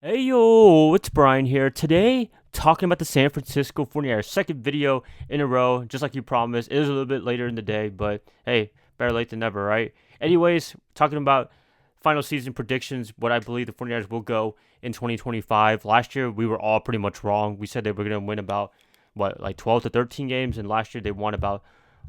Hey yo, it's Brian here. Today, talking about the San Francisco 49ers. Second video in a row, just like you promised. It is a little bit later in the day, but hey, better late than never, right? Anyways, talking about final season predictions, what I believe the 49ers will go in 2025. Last year, we were all pretty much wrong. We said they were going to win about, like 12 to 13 games, and last year they won about,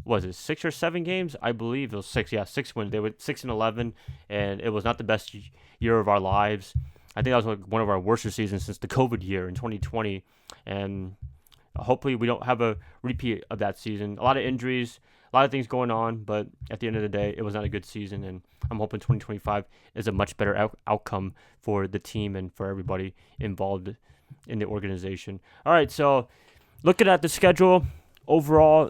was it 6 or 7 games? I believe it was six. Yeah, 6 wins. They went 6-11, and it was not the best year of our lives. I think that was like one of our worst seasons since the COVID year in 2020, and hopefully we don't have a repeat of that season. A lot of injuries, a lot of things going on, but at the end of the day, it was not a good season, and I'm hoping 2025 is a much better outcome for the team and for everybody involved in the organization. All right, so looking at the schedule overall,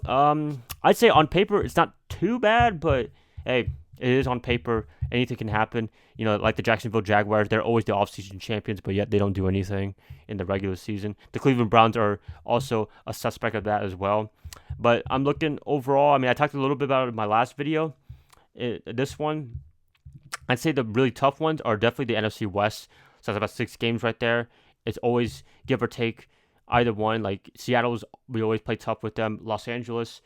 I'd say on paper it's not too bad, but hey, it is on paper. Anything can happen. You know, like the Jacksonville Jaguars, they're always the offseason champions, but yet they don't do anything in the regular season. The Cleveland Browns are also a suspect of that as well. But I'm looking overall. I mean, I talked a little bit about it in my last video. This one, I'd say the really tough ones are definitely the NFC West. So that's about 6 games right there. It's always give or take either one. Like Seattle's, we always play tough with them. Los Angeles,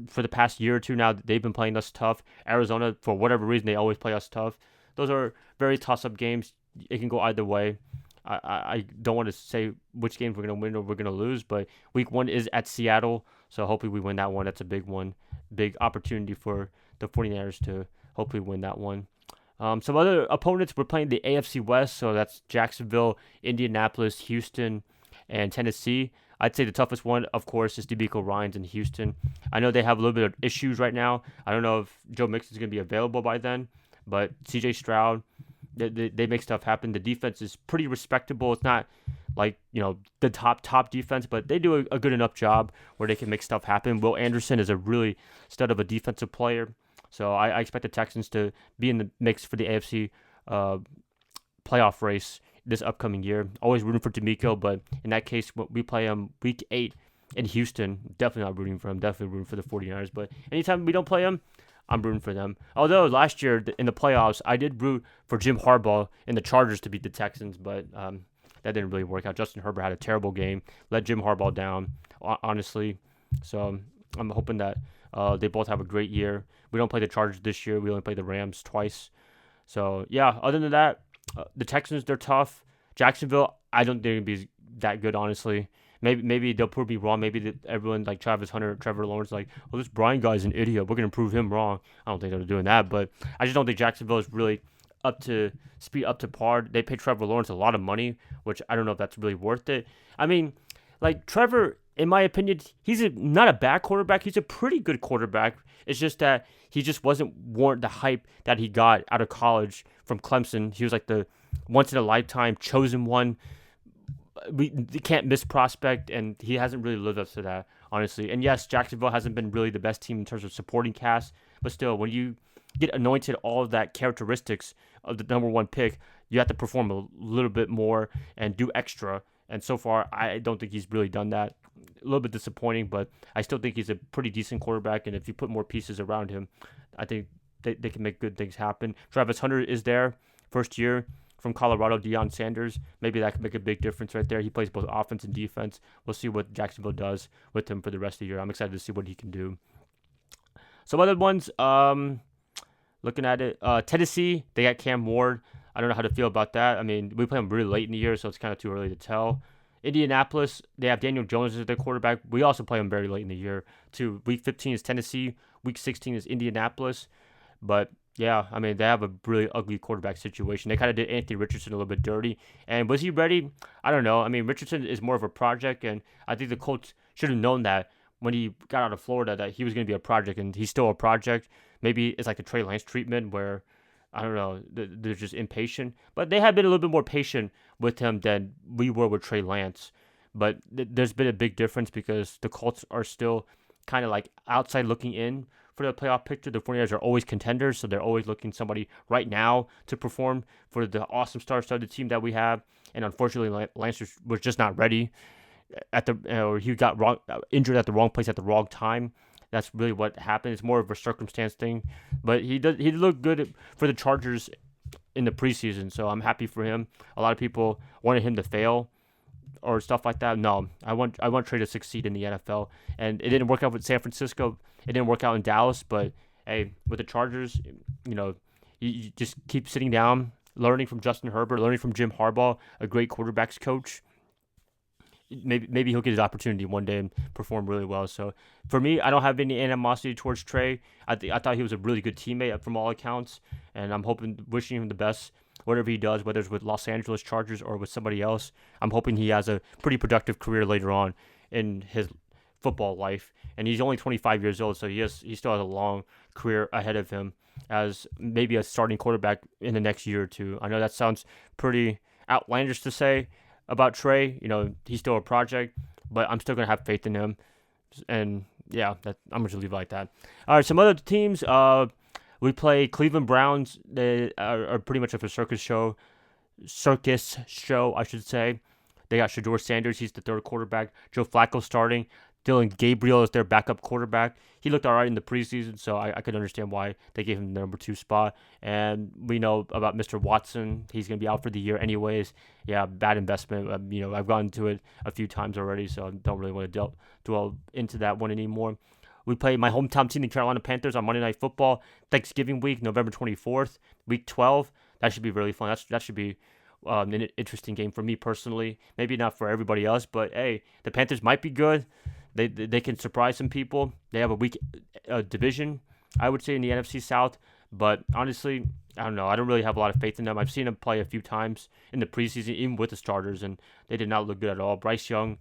for the past year or two now, they've been playing us tough. Arizona, for whatever reason, they always play us tough. Those are very toss-up games. It can go either way. I don't want to say which games we're going to win or we're going to lose, but week one is at Seattle, so hopefully we win that one. That's a big one. Big opportunity for the 49ers to hopefully win that one. Some other opponents, we're playing the AFC West, so that's Jacksonville, Indianapolis, Houston, and Tennessee. I'd say the toughest one, of course, is DeMeco Ryans in Houston. I know they have a little bit of issues right now. I don't know if Joe Mixon is going to be available by then, but CJ Stroud, they make stuff happen. The defense is pretty respectable. It's not like, the top defense, but they do a good enough job where they can make stuff happen. Will Anderson is a really stud of a defensive player. So I expect the Texans to be in the mix for the AFC uh, playoff race this upcoming year. Always rooting for DeMeco, but in that case, we play him week 8 in Houston. Definitely not rooting for him. Definitely rooting for the 49ers. But anytime we don't play him, I'm rooting for them. Although last year in the playoffs, I did root for Jim Harbaugh and the Chargers to beat the Texans, but that didn't really work out. Justin Herbert had a terrible game, let Jim Harbaugh down, honestly. So I'm hoping that they both have a great year. We don't play the Chargers this year. We only play the Rams twice. So yeah, other than that, the Texans, they're tough. Jacksonville, I don't think it'd be that good, honestly. Maybe they'll prove me wrong. Maybe everyone like Travis Hunter, Trevor Lawrence, like, well, this Brian guy's an idiot. We're gonna prove him wrong. I don't think they're doing that, but I just don't think Jacksonville is really up to speed, up to par. They paid Trevor Lawrence a lot of money, which I don't know if that's really worth it. I mean, like Trevor, in my opinion, he's not a bad quarterback. He's a pretty good quarterback. It's just that he just wasn't warrant the hype that he got out of college from Clemson. He was like the once in a lifetime chosen one. We can't miss prospect, and he hasn't really lived up to that, honestly. And yes, Jacksonville hasn't been really the best team in terms of supporting cast, but still, when you get anointed all of that characteristics of the number one pick, you have to perform a little bit more and do extra. And so far, I don't think he's really done that. A little bit disappointing, but I still think he's a pretty decent quarterback. And if you put more pieces around him, I think they can make good things happen. Travis Hunter is there, first year from Colorado, Deion Sanders. Maybe that could make a big difference right there. He plays both offense and defense. We'll see what Jacksonville does with him for the rest of the year. I'm excited to see what he can do. Some other ones, looking at it, Tennessee, they got Cam Ward. I don't know how to feel about that. I mean, we play them really late in the year, so it's kind of too early to tell. Indianapolis, they have Daniel Jones as their quarterback. We also play them very late in the year, too. Week 15 is Tennessee. Week 16 is Indianapolis. But yeah, I mean, they have a really ugly quarterback situation. They kind of did Anthony Richardson a little bit dirty. And was he ready? I don't know. I mean, Richardson is more of a project, and I think the Colts should have known that when he got out of Florida that he was going to be a project, and he's still a project. Maybe it's like the Trey Lance treatment where, I don't know, they're just impatient. But they have been a little bit more patient with him than we were with Trey Lance. But there's been a big difference because the Colts are still kind of like outside looking in for the playoff picture. The 49ers are always contenders, so they're always looking somebody right now to perform for the awesome star-studded team that we have. And unfortunately, Lance was just not ready or he got injured at the wrong place at the wrong time. That's really what happened. It's more of a circumstance thing, but he looked good for the Chargers in the preseason. So I'm happy for him. A lot of people wanted him to fail or stuff like that. No, I want Trey to succeed in the NFL, and it didn't work out with San Francisco. It didn't work out in Dallas, but hey, with the Chargers, you just keep sitting down, learning from Justin Herbert, learning from Jim Harbaugh, a great quarterbacks coach. Maybe he'll get his opportunity one day and perform really well. So for me, I don't have any animosity towards Trey. I thought he was a really good teammate from all accounts, and I'm wishing him the best. Whatever he does, whether it's with Los Angeles Chargers or with somebody else, I'm hoping he has a pretty productive career later on in his football life. And he's only 25 years old, so he still has a long career ahead of him as maybe a starting quarterback in the next year or two. I know that sounds pretty outlandish to say about Trey. He's still a project, but I'm still gonna have faith in him. And yeah, I'm gonna leave it like that. All right, some other teams. We play Cleveland Browns. They are pretty much of a circus show, I should say. They got Shedeur Sanders. He's the third quarterback. Joe Flacco starting. Dylan Gabriel is their backup quarterback. He looked all right in the preseason, so I could understand why they gave him the number 2 spot. And we know about Mr. Watson. He's going to be out for the year anyways. Yeah, bad investment. I've gotten to it a few times already, so I don't really want to dwell into that one anymore. We play my hometown team, the Carolina Panthers, on Monday Night Football, Thanksgiving week, November 24th, week 12. That should be really fun. That should be an interesting game for me personally. Maybe not for everybody else, but hey, the Panthers might be good. They can surprise some people. They have a weak division, I would say, in the NFC South. But honestly, I don't know. I don't really have a lot of faith in them. I've seen them play a few times in the preseason, even with the starters, and they did not look good at all. Bryce Young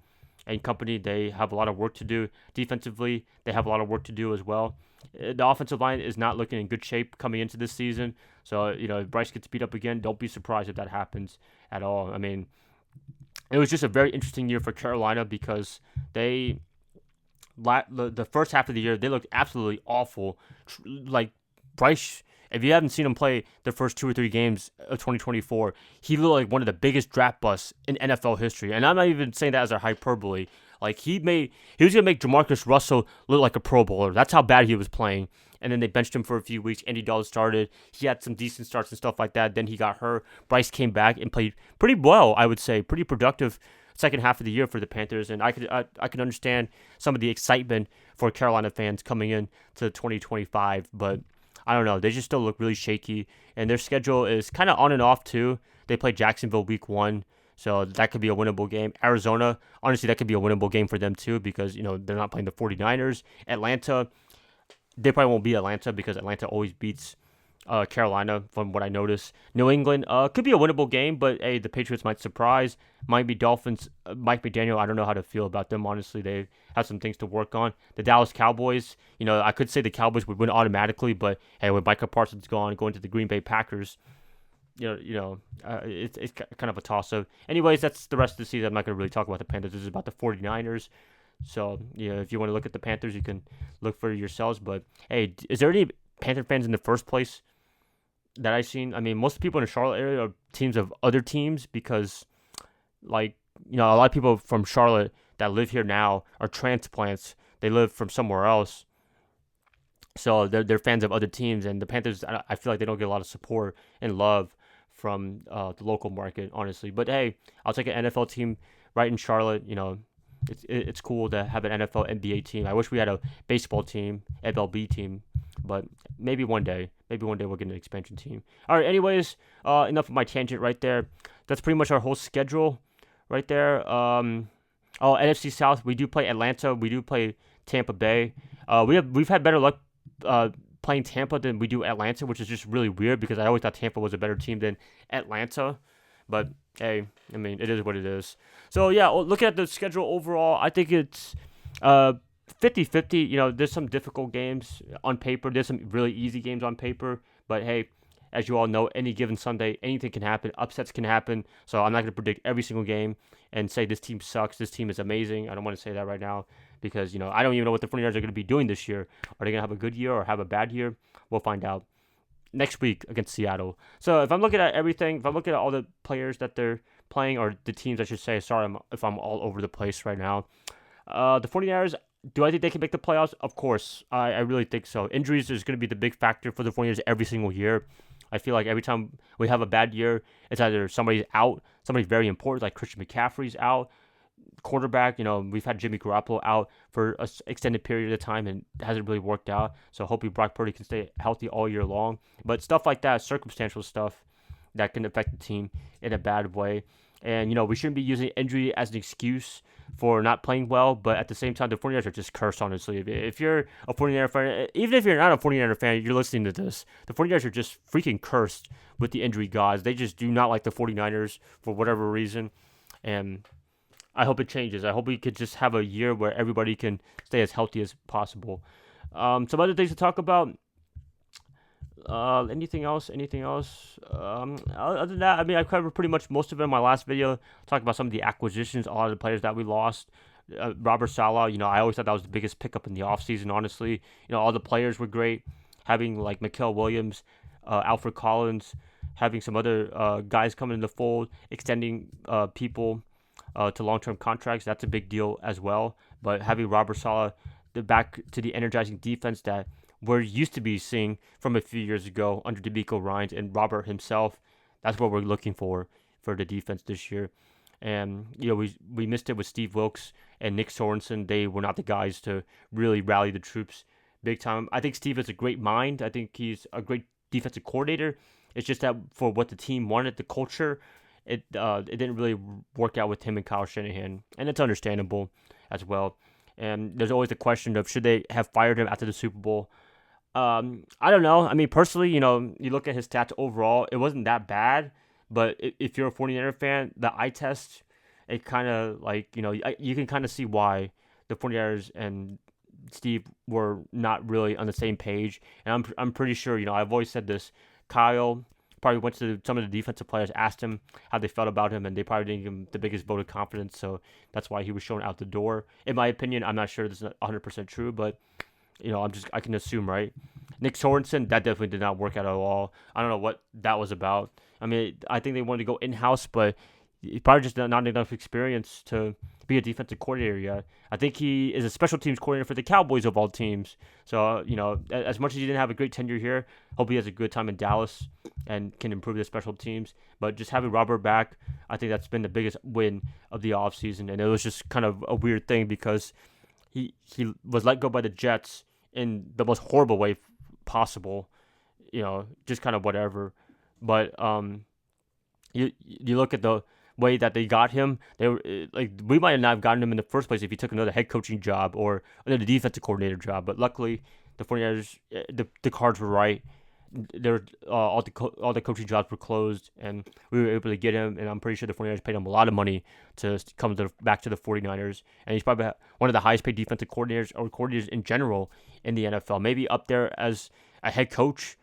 and company, they have a lot of work to do. Defensively, they have a lot of work to do as well. The offensive line is not looking in good shape coming into this season. So, if Bryce gets beat up again, don't be surprised if that happens at all. I mean, it was just a very interesting year for Carolina because the first half of the year, they looked absolutely awful. Like, Bryce, if you haven't seen him play the first 2 or 3 games of 2024, he looked like one of the biggest draft busts in NFL history. And I'm not even saying that as a hyperbole. Like, he was going to make Jamarcus Russell look like a Pro Bowler. That's how bad he was playing. And then they benched him for a few weeks. Andy Dalton started. He had some decent starts and stuff like that. Then he got hurt. Bryce came back and played pretty well, I would say. Pretty productive second half of the year for the Panthers. And I could understand some of the excitement for Carolina fans coming in to 2025. But I don't know. They just still look really shaky. And their schedule is kind of on and off, too. They play Jacksonville week 1. So that could be a winnable game. Arizona, honestly, that could be a winnable game for them, too, because, they're not playing the 49ers. Atlanta, they probably won't beat Atlanta because Atlanta always beats Carolina, from what I noticed. New England could be a winnable game, but hey, the Patriots might surprise. Miami Dolphins, Mike McDaniel, I don't know how to feel about them, honestly. They have some things to work on. The Dallas Cowboys, I could say the Cowboys would win automatically, but hey, with Micah Parsons gone, going to the Green Bay Packers, it's kind of a toss-up. Anyways, that's the rest of the season. I'm not going to really talk about the Panthers. This is about the 49ers. So, if you want to look at the Panthers, you can look for yourselves. But, hey, is there any Panther fans in the first place that I've seen? I mean, most of the people in the Charlotte area are teams of other teams because, a lot of people from Charlotte that live here now are transplants. They live from somewhere else. So they're fans of other teams. And the Panthers, I feel like they don't get a lot of support and love from the local market, honestly. But, hey, I'll take an NFL team right in Charlotte. It's cool to have an NFL NBA team. I wish we had a baseball team, MLB team, but maybe one day we'll get an expansion team. All right, anyways, enough of my tangent right there. That's pretty much our whole schedule right there. NFC South, we do play Atlanta. We do play Tampa Bay. We've had better luck playing Tampa than we do Atlanta, which is just really weird because I always thought Tampa was a better team than Atlanta. But, hey, I mean, it is what it is. So, yeah, looking at the schedule overall, I think it's 50-50. There's some difficult games on paper. There's some really easy games on paper. But, hey, as you all know, any given Sunday, anything can happen. Upsets can happen. So I'm not going to predict every single game and say this team sucks, this team is amazing. I don't want to say that right now because, I don't even know what the 49ers are going to be doing this year. Are they going to have a good year or have a bad year? We'll find out next week against Seattle. So if I'm looking at everything, if I'm looking at all the players that they're playing, or the teams I should say, sorry if I'm all over the place right now. The 49ers, do I think they can make the playoffs? Of course. I really think so. Injuries is going to be the big factor for the 49ers every single year. I feel like every time we have a bad year, it's either somebody's out, somebody very important, like Christian McCaffrey's out, quarterback. We've had Jimmy Garoppolo out for an extended period of time and it hasn't really worked out. So hopefully Brock Purdy can stay healthy all year long. But stuff like that, circumstantial stuff that can affect the team in a bad way. And, we shouldn't be using injury as an excuse for not playing well, but at the same time, the 49ers are just cursed, honestly. If you're a 49er fan, even if you're not a 49er fan, you're listening to this, the 49ers are just freaking cursed with the injury gods. They just do not like the 49ers for whatever reason. And I hope it changes. I hope we could just have a year where everybody can stay as healthy as possible. Some other things to talk about. Anything else? Other than that, I mean, I covered pretty much most of it in my last video. Talked about some of the acquisitions, a lot of the players that we lost. Robert Saleh, I always thought that was the biggest pickup in the offseason, honestly. All the players were great. Having like Mikael Williams, Alfred Collins, having some other guys coming in the fold, extending people to long-term contracts, that's a big deal as well. But having Robert Saleh back to the energizing defense that we're used to be seeing from a few years ago under DeMeco Ryans and Robert himself, that's what we're looking for the defense this year. And, we missed it with Steve Wilks and Nick Sorensen. They were not the guys to really rally the troops big time. I think Steve is a great mind. I think he's a great defensive coordinator. It's just that for what the team wanted, the culture, it didn't really work out with him and Kyle Shanahan. And it's understandable as well. And there's always the question of should they have fired him after the Super Bowl. I don't know. I mean, personally, you look at his stats overall, it wasn't that bad. But if you're a 49er fan, the eye test, it kind of like, you can kind of see why the 49ers and Steve were not really on the same page. And I'm pretty sure, I've always said this, Kyle probably went to some of the defensive players, asked him how they felt about him, and they probably didn't give him the biggest vote of confidence. So that's why he was shown out the door. In my opinion, I'm not sure this is 100% true, but I can assume, right? Nick Sorensen, that definitely did not work out at all. I don't know what that was about. I mean, I think they wanted to go in-house, but he probably just not enough experience to be a defensive coordinator yet. I think he is a special teams coordinator for the Cowboys of all teams. So, as much as he didn't have a great tenure here, hope he has a good time in Dallas and can improve the special teams. But just having Robert back, I think that's been the biggest win of the offseason. And it was just kind of a weird thing because he was let go by the Jets in the most horrible way possible, just kind of whatever. But you look at the way that they got him, they were like, we might not have gotten him in the first place if he took another head coaching job or another defensive coordinator job. But luckily, the 49ers, the cards were right. There, all the coaching jobs were closed, and we were able to get him. And I'm pretty sure the 49ers paid him a lot of money to come back to the 49ers. And he's probably one of the highest paid defensive coordinators or coordinators in general in the NFL. Maybe up there as a head coach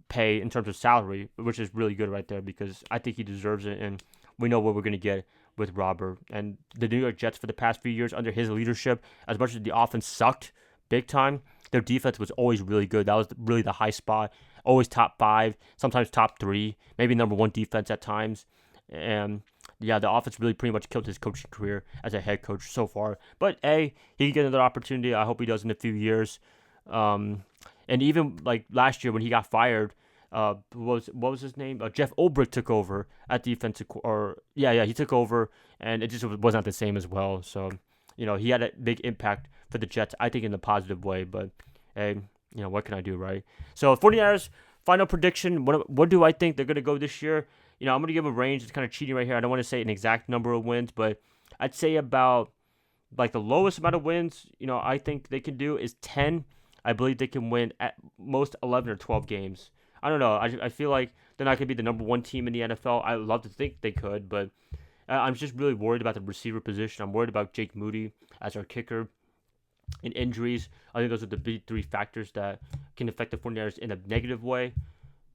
pay in terms of salary, which is really good right there because I think he deserves it. And we know what we're going to get with Robert. And the New York Jets for the past few years under his leadership, as much as the offense sucked big time, their defense was always really good. That was really the high spot. Always top 5, sometimes top 3, maybe number 1 defense at times. And yeah, the offense really pretty much killed his coaching career as a head coach so far. But he can get another opportunity. I hope he does in a few years. And even like last year when he got fired, what was his name? Jeff Ulbrich took over at defensive, he took over, and it just was not the same as well. So, he had a big impact for the Jets, I think, in a positive way. But hey, what can I do, right? So 49ers, final prediction. What do I think they're going to go this year? I'm going to give a range. It's kind of cheating right here. I don't want to say an exact number of wins, but I'd say about like the lowest amount of wins, I think they can do is 10. I believe they can win at most 11 or 12 games. I don't know. I feel like they're not going to be the number 1 team in the NFL. I love to think they could, but I'm just really worried about the receiver position. I'm worried about Jake Moody as our kicker. And injuries, I think those are the big 3 factors that can affect the 49ers in a negative way.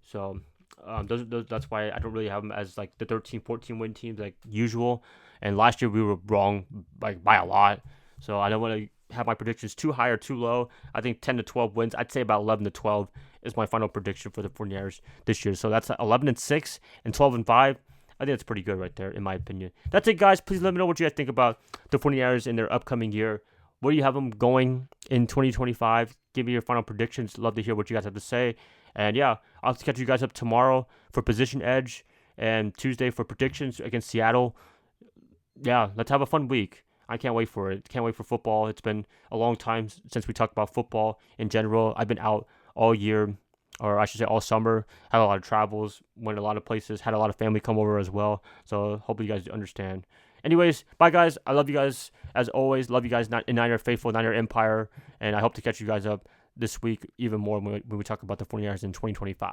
So that's why I don't really have them as like the 13, 14 win teams like usual. And last year we were wrong by a lot. So I don't want to have my predictions too high or too low. I think 10 to 12 wins. I'd say about 11 to 12 is my final prediction for the 49ers this year. So that's 11-6 and 12-5. I think that's pretty good right there, in my opinion. That's it, guys. Please let me know what you guys think about the 49ers in their upcoming year. Where do you have them going in 2025? Give me your final predictions. Love to hear what you guys have to say. And yeah, I'll catch you guys up tomorrow for Position Edge and Tuesday for predictions against Seattle. Yeah, let's have a fun week. I can't wait for it. Can't wait for football. It's been a long time since we talked about football in general. I've been out all year, or I should say all summer. Had a lot of travels, went a lot of places, had a lot of family come over as well. So hope you guys understand. Anyways, bye guys. I love you guys as always. Love you guys in Niner Faithful, Niner Empire. And I hope to catch you guys up this week even more when we talk about the 49ers in 2025.